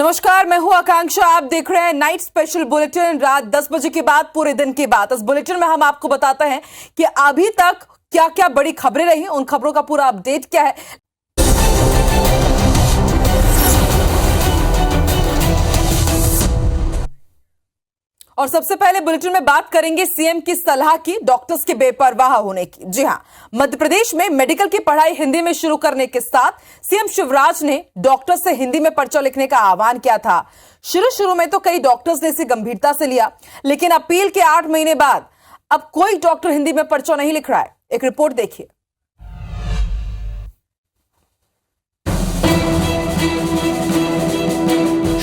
नमस्कार, मैं हूं आकांक्षा। आप देख रहे हैं नाइट स्पेशल बुलेटिन। रात 10 बजे के बाद पूरे दिन की बात। इस बुलेटिन में हम आपको बताते हैं कि अभी तक क्या क्या बड़ी खबरें रही, उन खबरों का पूरा अपडेट क्या है। और सबसे पहले बुलेटिन में बात करेंगे सीएम की सलाह की डॉक्टर्स के बेपरवाह होने की। जी हां, मध्य प्रदेश में मेडिकल की पढ़ाई हिंदी में शुरू करने के साथ सीएम शिवराज ने डॉक्टर्स से हिंदी में पर्चा लिखने का आह्वान किया था। शुरू में तो कई डॉक्टर्स ने इसे गंभीरता से लिया, लेकिन अपील के 8 महीने बाद अब कोई डॉक्टर हिंदी में पर्चा नहीं लिख रहा है। एक रिपोर्ट देखिए।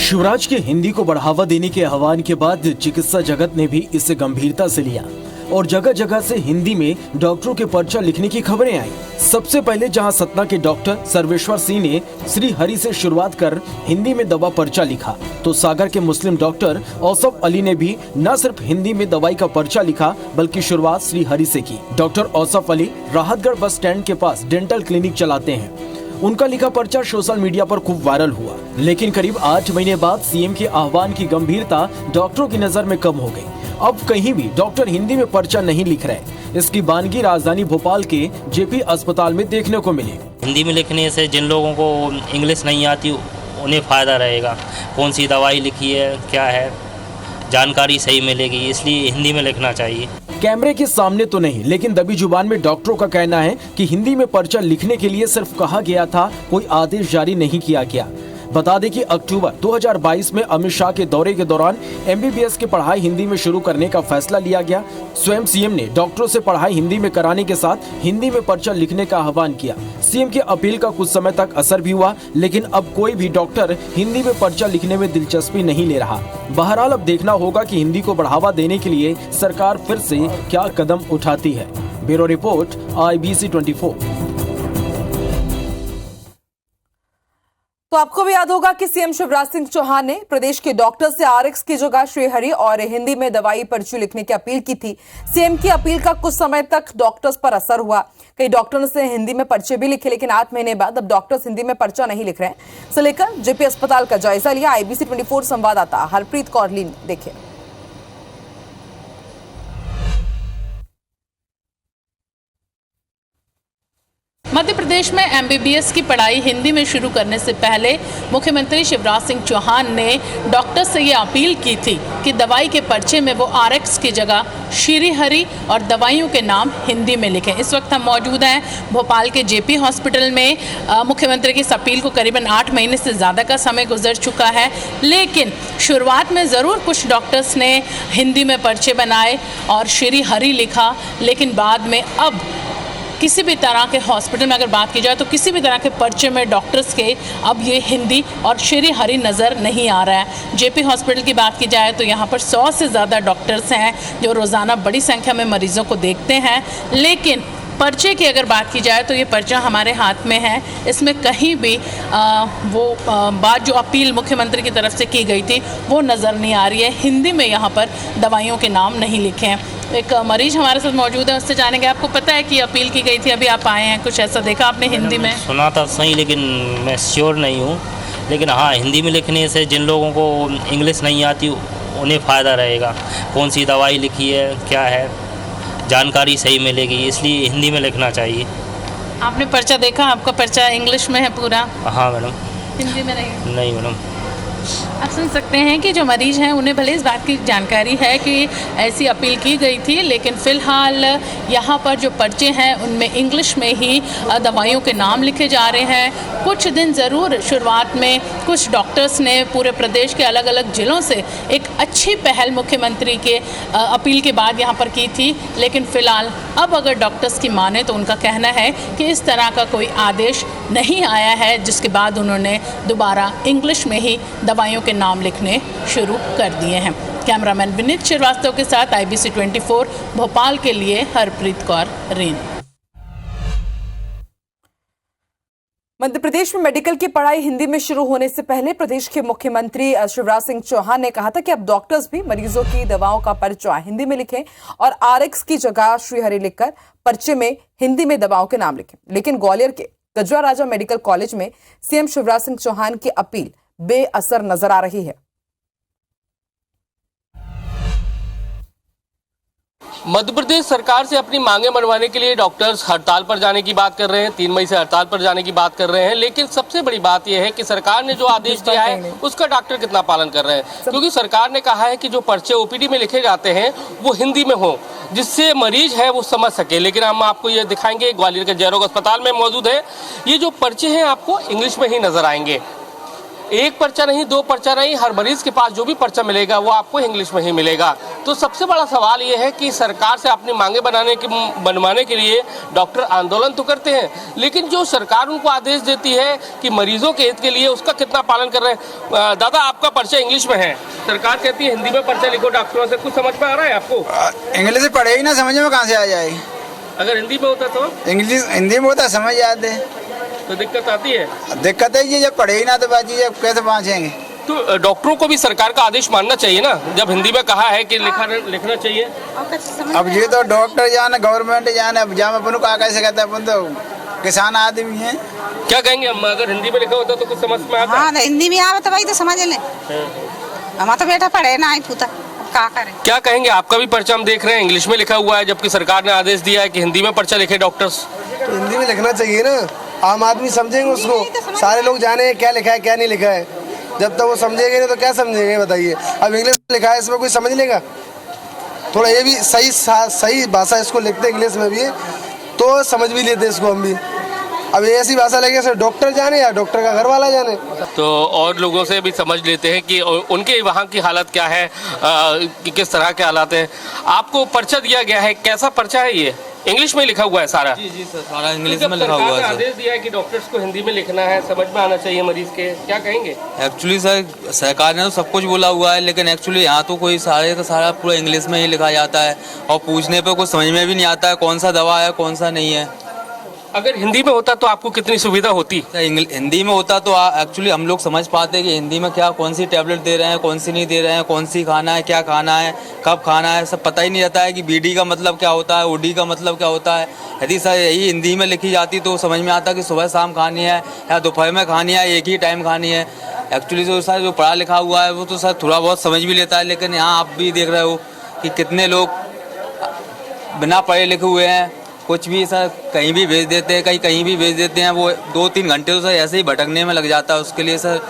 शिवराज के हिंदी को बढ़ावा देने के आह्वान के बाद चिकित्सा जगत ने भी इसे गंभीरता से लिया और जगह जगह से हिंदी में डॉक्टरों के पर्चा लिखने की खबरें आई। सबसे पहले जहां सतना के डॉक्टर सर्वेश्वर सिंह ने श्री हरि से शुरुआत कर हिंदी में दवा पर्चा लिखा, तो सागर के मुस्लिम डॉक्टर औसफ अली ने भी न सिर्फ हिंदी में दवाई का पर्चा लिखा बल्कि शुरुआत श्री हरि से की। Doctor Ausaf Ali Rahatgarh bus stand के पास डेंटल क्लिनिक चलाते हैं। उनका लिखा पर्चा सोशल मीडिया पर खूब वायरल हुआ, लेकिन करीब 8 महीने बाद सीएम के आह्वान की गंभीरता डॉक्टरों की नजर में कम हो गई। अब कहीं भी डॉक्टर हिंदी में पर्चा नहीं लिख रहे। इसकी वानगी राजधानी भोपाल के जेपी अस्पताल में देखने को मिली। हिंदी में लिखने से जिन लोगों को इंग्लिश नहीं आती उन्हें फ़ायदा रहेगा। कौन सी दवाई लिखी है, क्या है, जानकारी सही मिलेगी, इसलिए हिंदी में लिखना चाहिए। कैमरे के सामने तो नहीं, लेकिन दबी जुबान में डॉक्टरों का कहना है कि हिंदी में पर्चा लिखने के लिए सिर्फ कहा गया था, कोई आदेश जारी नहीं किया गया। बता दें कि अक्टूबर 2022 में अमित शाह के दौरे के दौरान एमबीबीएस की पढ़ाई हिंदी में शुरू करने का फैसला लिया गया। स्वयं सीएम ने डॉक्टरों से पढ़ाई हिंदी में कराने के साथ हिंदी में पर्चा लिखने का आह्वान किया। सीएम की अपील का कुछ समय तक असर भी हुआ, लेकिन अब कोई भी डॉक्टर हिंदी में पर्चा लिखने में दिलचस्पी नहीं ले रहा। बहरहाल अब देखना होगा कि हिंदी को बढ़ावा देने के लिए सरकार फिर से क्या कदम उठाती है। Bureau report, IBC 24। तो आपको भी याद होगा कि सीएम शिवराज सिंह चौहान ने प्रदेश के डॉक्टर से आरएक्स की जगह श्री हरि और हिंदी में दवाई पर्ची लिखने की अपील की थी। सीएम की अपील का कुछ समय तक डॉक्टर्स पर असर हुआ। कई डॉक्टरों से हिंदी में पर्चे भी लिखे, लेकिन 8 महीने बाद अब डॉक्टर्स हिंदी में पर्चा नहीं लिख रहे हैं। इसे लेकर जेपी अस्पताल का जायजा लिया IBC 24 संवाददाता हरप्रीत कौर ने। देखिए। मध्य प्रदेश में एमबीबीएस की पढ़ाई हिंदी में शुरू करने से पहले मुख्यमंत्री शिवराज सिंह चौहान ने डॉक्टर से ये अपील की थी कि दवाई के पर्चे में वो आरएक्स की जगह श्री हरि और दवाइयों के नाम हिंदी में लिखें। इस वक्त हम मौजूद हैं भोपाल के जेपी हॉस्पिटल में। मुख्यमंत्री की इस अपील को करीबन 8 महीने से ज़्यादा का समय गुजर चुका है, लेकिन शुरुआत में ज़रूर कुछ डॉक्टर्स ने हिंदी में पर्चे बनाए और श्री हरि लिखा, लेकिन बाद में अब किसी भी तरह के हॉस्पिटल में अगर बात की जाए तो किसी भी तरह के पर्चे में डॉक्टर्स के अब ये हिंदी और श्री हरि नज़र नहीं आ रहा है। जेपी हॉस्पिटल की बात की जाए तो यहाँ पर 100 से ज़्यादा डॉक्टर्स हैं जो रोज़ाना बड़ी संख्या में मरीज़ों को देखते हैं, लेकिन पर्चे की अगर बात की जाए तो ये पर्चा हमारे हाथ में है। इसमें कहीं भी बात जो अपील मुख्यमंत्री की तरफ से की गई थी वो नज़र नहीं आ रही है। हिंदी में यहाँ पर दवाइयों के नाम नहीं लिखे हैं। एक मरीज हमारे साथ मौजूद है, उससे जानेंगे। आपको पता है कि अपील की गई थी, अभी आप आए हैं, कुछ ऐसा देखा आपने हिंदी में? सुना था सही, लेकिन मैं श्योर नहीं हूँ। लेकिन हाँ, हिंदी में लिखने से जिन लोगों को इंग्लिश नहीं आती उन्हें फ़ायदा रहेगा। कौन सी दवाई लिखी है, क्या है, जानकारी सही मिलेगी, इसलिए हिंदी में लिखना चाहिए। आपने पर्चा देखा? आपका पर्चा इंग्लिश में है पूरा? हाँ मैडम। हिंदी में नहीं? नहीं मैडम। आप सुन सकते हैं कि जो मरीज हैं उन्हें भले इस बात की जानकारी है कि ऐसी अपील की गई थी, लेकिन फ़िलहाल यहाँ पर जो पर्चे हैं उनमें इंग्लिश में ही दवाइयों के नाम लिखे जा रहे हैं। कुछ दिन ज़रूर शुरुआत में कुछ डॉक्टर्स ने पूरे प्रदेश के अलग अलग ज़िलों से एक अच्छी पहल मुख्यमंत्री के अपील के बाद यहाँ पर की थी, लेकिन फ़िलहाल अब अगर डॉक्टर्स की माने तो उनका कहना है कि इस तरह का कोई आदेश नहीं आया है, जिसके बाद उन्होंने दोबारा इंग्लिश में ही दवाइयों के नाम लिखने शुरू कर दिए हैं। कैमरामैन विनीत श्रीवास्तव के साथ IBC 24 भोपाल के लिए हरप्रीत कौर रेन। मध्य प्रदेश में मेडिकल की पढ़ाई हिंदी में शुरू होने से पहले प्रदेश के मुख्यमंत्री शिवराज सिंह चौहान ने कहा था कि अब डॉक्टर्स भी मरीजों की दवाओं का पर्चा हिंदी में लिखें और आरएक्स की जगह श्री हरि लिखकर पर्चे में हिंदी में दवाओं के नाम लिखें। लेकिन ग्वालियर के गजरा राजा मेडिकल कॉलेज में सीएम शिवराज सिंह चौहान की अपील बेअसर नजर आ रही है। मध्य प्रदेश सरकार से अपनी मांगे मनवाने के लिए डॉक्टर्स हड़ताल पर जाने की बात कर रहे हैं, 3 मई से हड़ताल पर जाने की बात कर रहे हैं। लेकिन सबसे बड़ी बात यह है कि सरकार ने जो आदेश दिया है उसका डॉक्टर कितना पालन कर रहे हैं, क्योंकि सरकार ने कहा है कि जो पर्चे ओपीडी में लिखे जाते हैं वो हिंदी में हो, जिससे मरीज है वो समझ सके। लेकिन हम आपको ये दिखाएंगे, ग्वालियर के जयरोग अस्पताल में मौजूद है, ये जो पर्चे हैं आपको इंग्लिश में ही नजर आएंगे। एक पर्चा नहीं, 2 पर्चा नहीं, हर मरीज के पास जो भी पर्चा मिलेगा वो आपको इंग्लिश में ही मिलेगा। तो सबसे बड़ा सवाल ये है कि सरकार से अपनी मांगे बनवाने के लिए डॉक्टर आंदोलन तो करते हैं, लेकिन जो सरकार उनको आदेश देती है कि मरीजों के हित के लिए, उसका कितना पालन कर रहे हैं। दादा, आपका पर्चा इंग्लिश में है, सरकार कहती है हिंदी में पर्चा लिखो डॉक्टरों से, कुछ समझ में आ रहा है आपको? इंग्लिश पढ़े ही ना, समझ में कहाँ से आ जाएगी? अगर हिंदी में होता तो? इंग्लिश हिंदी में होता समझ आते, तो दिक्कत आती है। दिक्कत है ये, जब पढ़े ही ना तो बाजी जब कैसे पहुँचेंगे। तो डॉक्टरों को भी सरकार का आदेश मानना चाहिए ना, जब हिंदी में कहा है कि लिखना चाहिए। अब ये तो डॉक्टर जाने, गवर्नमेंट जाने, अब जहाँ अपन को कैसे कहते हैं, अपन तो किसान आदमी हैं। क्या कहेंगे हम, अगर हिंदी में लिखा होता तो कुछ समझ में आता? हाँ, हिंदी में आवे तो भाई तो समझ ले। हमारा तो बेटा पढ़े ना, पूता क्या करे। क्या कहेंगे, आपका भी पर्चा हम देख रहे हैं इंग्लिश में लिखा हुआ है, जबकि सरकार ने आदेश दिया है कि हिंदी में पर्चा लिखे डॉक्टर्स। तो हिंदी में लिखना चाहिए ना, आम आदमी समझेंगे उसको, सारे लोग जाने क्या लिखा है क्या नहीं लिखा है। जब तक वो समझेंगे नहीं तो क्या समझेंगे बताइए। अब इंग्लिश में लिखा है, इसमें कोई समझ लेगा? थोड़ा ये भी सही भाषा इसको लिखते इंग्लिश में भी तो समझ भी लेते इसको हम भी। अब ऐसी भाषा लगे सिर्फ डॉक्टर जाने या डॉक्टर का घर वाला जाने। तो और लोगों से भी समझ लेते हैं कि उनके वहाँ की हालत क्या है, कि किस तरह के हालात हैं। आपको पर्चा दिया गया है, कैसा पर्चा है ये? इंग्लिश में लिखा हुआ है सारा? जी सर, सारा इंग्लिश में लिखा हुआ है। आदेश दिया है कि डॉक्टर्स को हिंदी में लिखना है, समझ में आना चाहिए मरीज के, क्या कहेंगे? एक्चुअली सर, सरकार ने तो सब कुछ बोला हुआ है, लेकिन एक्चुअली यहाँ तो कोई सारे का सारा पूरा इंग्लिश में ही लिखा जाता है, और पूछने पे कुछ समझ में भी नहीं आता है कौन सा दवा है कौन सा नहीं है। अगर हिंदी में होता तो आपको कितनी सुविधा होती? हिंदी में होता तो एक्चुअली हम लोग समझ पाते कि हिंदी में क्या, कौन सी टैबलेट दे रहे हैं, कौन सी नहीं दे रहे हैं, कौन सी खाना है, क्या खाना है, कब खाना है, सब पता ही नहीं रहता है कि बीडी का मतलब क्या होता है, ओडी का मतलब क्या होता है। यदि सर यही हिंदी में लिखी जाती तो समझ में आता कि सुबह शाम खानी है या दोपहर में खानी है, एक ही टाइम खानी है। एक्चुअली जो सर जो पढ़ा लिखा हुआ है वो तो सर थोड़ा बहुत समझ भी लेता है, लेकिन यहाँ आप भी देख रहे हो कि कितने लोग बिना पढ़े लिखे हुए हैं, कुछ भी सर कहीं भी भेज देते हैं, कहीं भी भेज देते हैं। वो 2-3 घंटे तो सर ऐसे ही भटकने में लग जाता है, उसके लिए सर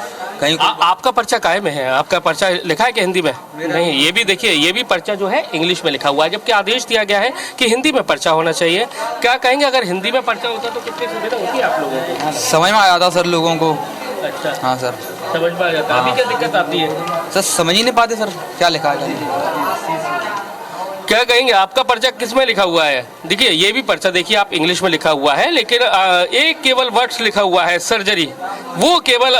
कहीं आपका पर्चा काहे में है? आपका पर्चा लिखा है कि हिंदी में? नहीं, ये भी देखिए, ये भी पर्चा जो है इंग्लिश में लिखा हुआ है, जबकि आदेश दिया गया है कि हिंदी में पर्चा होना चाहिए। क्या कहेंगे, अगर हिंदी में पर्चा होता तो कितनी सुविधा होती है आप लोगों को? समझ में आ जाता सर लोगों को। अच्छा, हाँ सर, समझ में आ जाता। अभी क्या दिक्कत आती है? सर समझ ही नहीं पाते सर क्या लिखा है। क्या कहेंगे, आपका पर्चा किस में लिखा हुआ है? देखिए, ये भी पर्चा देखिए आप इंग्लिश में लिखा हुआ है, लेकिन एक केवल वर्ड्स लिखा हुआ है सर्जरी, वो केवल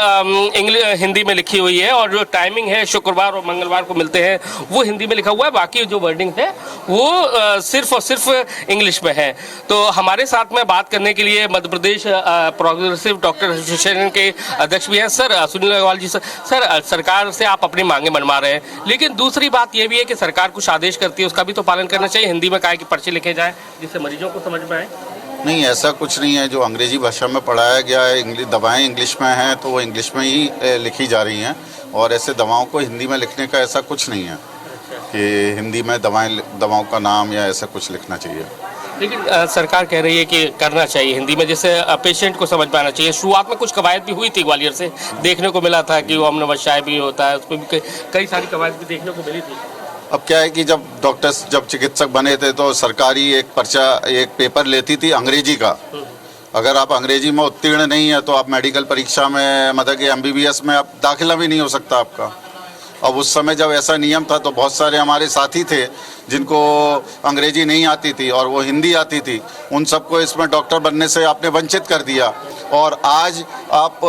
हिंदी में लिखी हुई है, और जो टाइमिंग है शुक्रवार और मंगलवार को मिलते हैं वो हिंदी में लिखा हुआ है। बाकी जो वर्डिंग है वो सिर्फ और सिर्फ इंग्लिश में है। तो हमारे साथ में बात करने के लिए Madhya Pradesh progressive doctor association के अध्यक्ष भी हैं सर सुनील अग्रवाल जी। सर, सरकार से आप अपनी मांगे मनवा रहे हैं, लेकिन दूसरी बात ये भी है कि सरकार कुछ आदेश करती है उसका भी तो पालन करना चाहिए। हिंदी में कहा कि पर्चे लिखे जाए जिससे मरीजों को समझ में आए। नहीं, ऐसा कुछ नहीं है। जो अंग्रेजी भाषा में पढ़ाया गया है, दवाएं इंग्लिश में हैं तो वो इंग्लिश में ही लिखी जा रही हैं, और ऐसे दवाओं को हिंदी में लिखने का ऐसा कुछ नहीं है कि हिंदी में दवाओं का नाम या ऐसा कुछ लिखना चाहिए। लेकिन सरकार कह रही है कि करना चाहिए हिंदी में, जिससे पेशेंट को समझ में आना चाहिए। शुरुआत में कुछ कवायद भी हुई थी, ग्वालियर से देखने को मिला था कि वो अमनवशाय भी होता है, उसमें भी कई सारी कवायद भी देखने को मिली थी। अब क्या है कि जब चिकित्सक बने थे तो सरकारी एक पेपर लेती थी अंग्रेजी का। अगर आप अंग्रेजी में उत्तीर्ण नहीं है तो आप मेडिकल परीक्षा में, मतलब कि MBBS में आप दाखिला भी नहीं हो सकता आपका। अब उस समय जब ऐसा नियम था तो बहुत सारे हमारे साथी थे जिनको अंग्रेजी नहीं आती थी और वो हिंदी आती थी, उन सबको इसमें डॉक्टर बनने से आपने वंचित कर दिया। और आज आप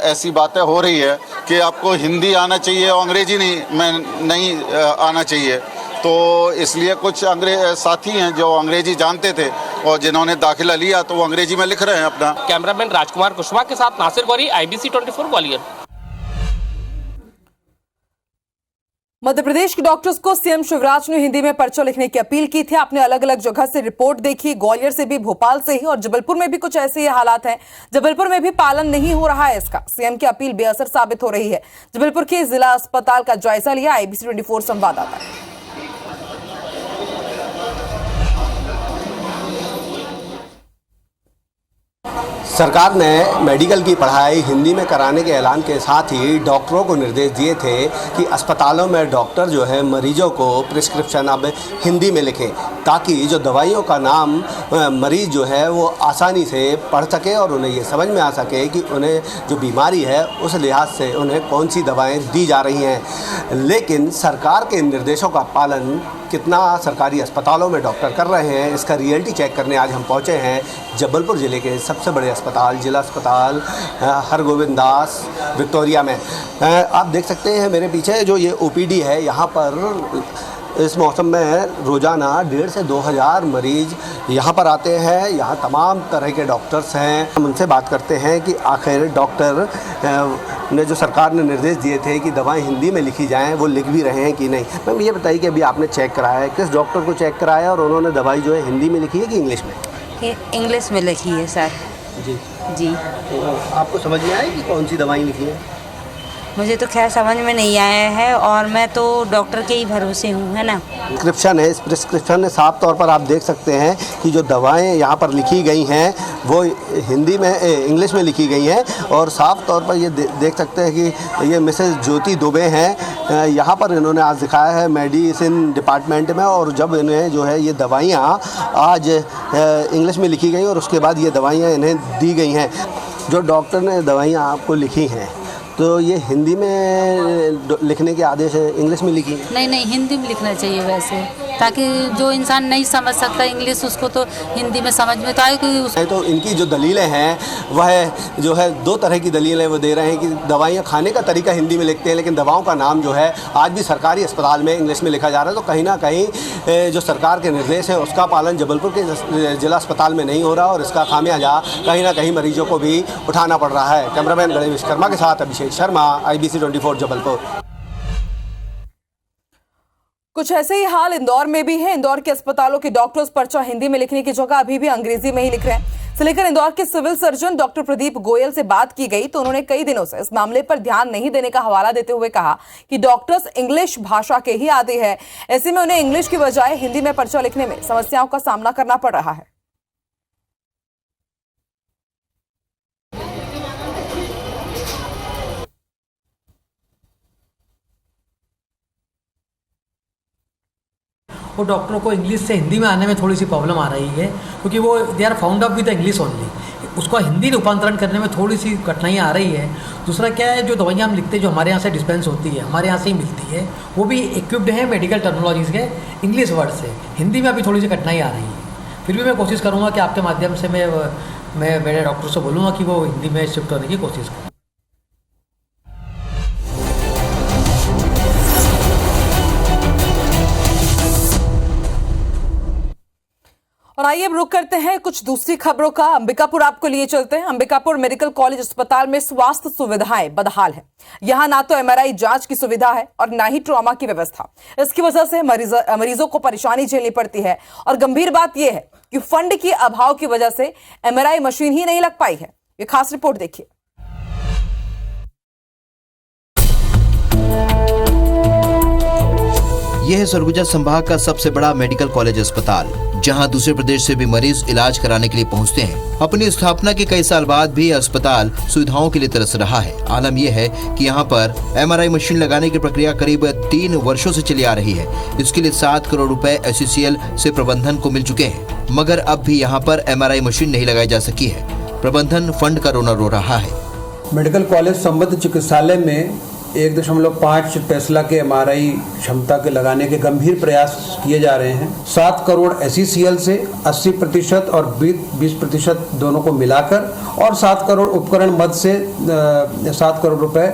ऐसी बातें हो रही है कि आपको हिंदी आना चाहिए और अंग्रेजी नहीं आना चाहिए। तो इसलिए कुछ साथी हैं जो अंग्रेजी जानते थे और जिन्होंने दाखिला लिया तो वो अंग्रेजी में लिख रहे हैं अपना। कैमरामैन राजकुमार कुशवाहा के साथ नासिर गौरी, IBC 24 ग्वालियर। मध्य प्रदेश के डॉक्टर्स को सीएम शिवराज ने हिंदी में पर्चा लिखने की अपील की थी। आपने अलग अलग जगह से रिपोर्ट देखी, ग्वालियर से भी, भोपाल से ही और जबलपुर में भी कुछ ऐसे ही हालात हैं। जबलपुर में भी पालन नहीं हो रहा है इसका। सीएम की अपील बेअसर साबित हो रही है। जबलपुर के जिला अस्पताल का जायजा लिया IBC 24 संवाददाता। सरकार ने मेडिकल की पढ़ाई हिंदी में कराने के ऐलान के साथ ही डॉक्टरों को निर्देश दिए थे कि अस्पतालों में डॉक्टर जो है मरीजों को प्रिस्क्रिप्शन अब हिंदी में लिखें, ताकि जो दवाइयों का नाम मरीज जो है वो आसानी से पढ़ सके और उन्हें ये समझ में आ सके कि उन्हें जो बीमारी है उस लिहाज से उन्हें कौन सी दवाएं दी जा रही हैं। लेकिन सरकार के निर्देशों का पालन कितना सरकारी अस्पतालों में डॉक्टर कर रहे हैं, इसका रियलिटी चेक करने आज हम पहुंचे हैं जबलपुर ज़िले के सबसे बड़े अस्पताल, जिला अस्पताल हरगोविंद दास विक्टोरिया में। आप देख सकते हैं मेरे पीछे जो ये OPD है, यहाँ पर इस मौसम में रोज़ाना 1,500 से 2,000 मरीज यहाँ पर आते हैं। यहाँ तमाम तरह के डॉक्टर्स हैं। हम उनसे बात करते हैं कि आखिर डॉक्टर ने जो सरकार ने निर्देश दिए थे कि दवाएं हिंदी में लिखी जाएं, वो लिख भी रहे हैं कि नहीं। मैम ये बताइए कि अभी आपने चेक कराया है, किस डॉक्टर को चेक कराया और उन्होंने दवाई जो है हिंदी में लिखी है कि इंग्लिश में? इंग्लिश में लिखी है सर। जी तो आपको समझ में आया कि कौन सी दवाई लिखी है? मुझे तो खैर समझ में नहीं आया है और मैं तो डॉक्टर के ही भरोसे हूँ, है ना। प्रिस्क्रिप्शन है, इस प्रिस्क्रिप्शन में साफ तौर पर आप देख सकते हैं कि जो दवाएं यहाँ पर लिखी गई हैं वो हिंदी में इंग्लिश में लिखी गई हैं और साफ तौर पर ये देख सकते हैं कि ये मिसेस ज्योति दुबे हैं। यहाँ पर इन्होंने आज दिखाया है मेडिसिन डिपार्टमेंट में, और जब इन्हें जो है ये दवाइयाँ आज इंग्लिश में लिखी गई और उसके बाद ये दवाइयाँ इन्हें दी गई हैं। जो डॉक्टर ने दवाइयाँ आपको लिखी हैं तो ये हिंदी में लिखने के आदेश है, इंग्लिश में लिखी? नहीं, हिंदी में लिखना चाहिए वैसे, ताकि जो इंसान नहीं समझ सकता इंग्लिश उसको तो हिंदी में समझ में तो आए। तो इनकी जो दलीलें हैं वह जो है 2 तरह की दलीलें वो दे रहे हैं कि दवाइयाँ खाने का तरीका हिंदी में लिखते हैं, लेकिन दवाओं का नाम जो है आज भी सरकारी अस्पताल में इंग्लिश में लिखा जा रहा है। तो कहीं ना कहीं जो सरकार के निर्देश है उसका पालन जबलपुर के जिला अस्पताल में नहीं हो रहा और इसका खामियाजा कहीं ना कहीं मरीजों को भी उठाना पड़ रहा है। कैमरामैन गणेश विश्वकर्मा के साथ अभिषेक शर्मा, IBC 24 जबलपुर। कुछ ऐसे ही हाल इंदौर में भी है। इंदौर के अस्पतालों के डॉक्टर्स पर्चा हिंदी में लिखने की जगह अभी भी अंग्रेजी में ही लिख रहे हैं। इसे लेकर इंदौर के civil surgeon doctor Pradeep Goyal से बात की गई तो उन्होंने कई दिनों से इस मामले पर ध्यान नहीं देने का हवाला देते हुए कहा कि डॉक्टर्स इंग्लिश भाषा के ही आदी है, ऐसे में उन्हें इंग्लिश की बजाय हिंदी में पर्चा लिखने में समस्याओं का सामना करना पड़ रहा है। वो डॉक्टरों को इंग्लिश से हिंदी में आने में थोड़ी सी प्रॉब्लम आ रही है, क्योंकि वो they are found up with English only. उसको हिंदी रूपांतरण करने में थोड़ी सी कठिनाइयाँ आ रही है। दूसरा क्या है, जो दवाइयाँ हम लिखते हैं जो हमारे यहाँ से डिस्पेंस होती है, हमारे यहाँ से ही मिलती है, वो भी इक्विप्ड है मेडिकल टर्मिनोलॉजीज के इंग्लिश वर्ड से। हिंदी में अभी थोड़ी सी कठिनाई आ रही है। फिर भी मैं कोशिश करूँगा कि आपके माध्यम से मैं मेरे डॉक्टर से बोलूँगा कि वो हिंदी में शिफ्ट होने की कोशिश करें। और आइए अब रुक करते हैं कुछ दूसरी खबरों का। अंबिकापुर आपको लिए चलते हैं। अंबिकापुर मेडिकल कॉलेज अस्पताल में स्वास्थ्य सुविधाएं बदहाल है। यहां ना तो MRI जांच की सुविधा है और ना ही ट्रॉमा की व्यवस्था। इसकी वजह से मरीजों को परेशानी झेलनी पड़ती है और गंभीर बात यह है कि फंड के अभाव की वजह से MRI मशीन ही नहीं लग पाई है। ये खास रिपोर्ट देखिए। यह है सरगुजा संभाग का सबसे बड़ा मेडिकल कॉलेज अस्पताल, जहां दूसरे प्रदेश से भी मरीज इलाज कराने के लिए पहुंचते हैं। अपनी स्थापना के कई साल बाद भी अस्पताल सुविधाओं के लिए तरस रहा है। आलम यह है कि यहां पर MRI मशीन लगाने की प्रक्रिया करीब 3 वर्षों से चली आ रही है। इसके लिए 7 करोड़ रुपए SCCL से प्रबंधन को मिल चुके हैं, मगर अब भी यहाँ पर MRI मशीन नहीं लगाई जा सकी है। प्रबंधन फंड का रोना रो रहा है। मेडिकल कॉलेज संबद्ध चिकित्सालय में 1.5 टेस्ला के MRI क्षमता के लगाने के गंभीर प्रयास किए जा रहे हैं। 7 करोड़ SCCL से 80% और 20% दोनों को मिलाकर और 7 करोड़ उपकरण मद से 7 करोड़ रुपए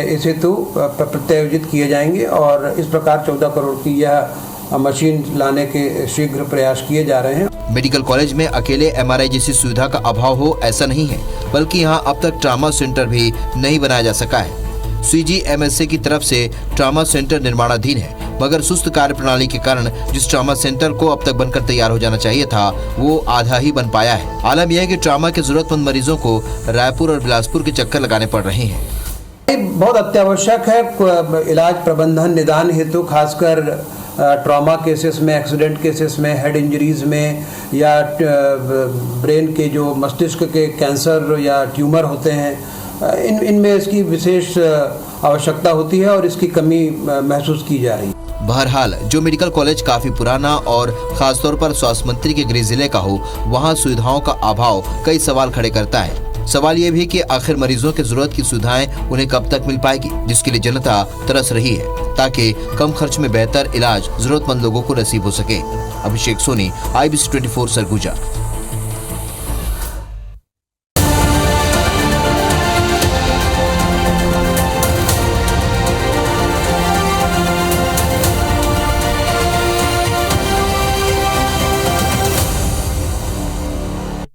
इस हेतु प्रत्यायोजित किए जाएंगे और इस प्रकार 14 करोड़ की यह मशीन लाने के शीघ्र प्रयास किए जा रहे हैं। मेडिकल कॉलेज में अकेले MRI जैसी सुविधा का अभाव हो ऐसा नहीं है, बल्कि यहाँ अब तक ट्रामा सेंटर भी नहीं बनाया जा सका है। CGMSA की तरफ से ट्रॉमा सेंटर निर्माणाधीन है, मगर सुस्त कार्य प्रणाली के कारण जिस ट्रॉमा सेंटर को अब तक बनकर तैयार हो जाना चाहिए था वो आधा ही बन पाया है। आलम यह है कि ट्रॉमा के जरूरतमंद मरीजों को रायपुर और बिलासपुर के चक्कर लगाने पड़ रहे हैं। बहुत अत्यावश्यक है इलाज प्रबंधन निदान हेतु, खासकर ट्रॉमा केसेस में, एक्सीडेंट केसेस में, हेड इंजरीज में या ब्रेन के जो मस्तिष्क के कैंसर या ट्यूमर होते हैं, इनमें इसकी विशेष आवश्यकता होती है और इसकी कमी महसूस की जा रही है। बहरहाल जो मेडिकल कॉलेज काफी पुराना और खासतौर पर स्वास्थ्य मंत्री के गृह जिले का हो, वहाँ सुविधाओं का अभाव कई सवाल खड़े करता है। सवाल ये भी कि आखिर मरीजों की जरूरत की सुविधाएं उन्हें कब तक मिल पाएगी, जिसके लिए जनता तरस रही है ताकि कम खर्च में बेहतर इलाज जरूरतमंद लोगों को नसीब हो सके। अभिषेक सोनी, IBC 24 सरगुजा।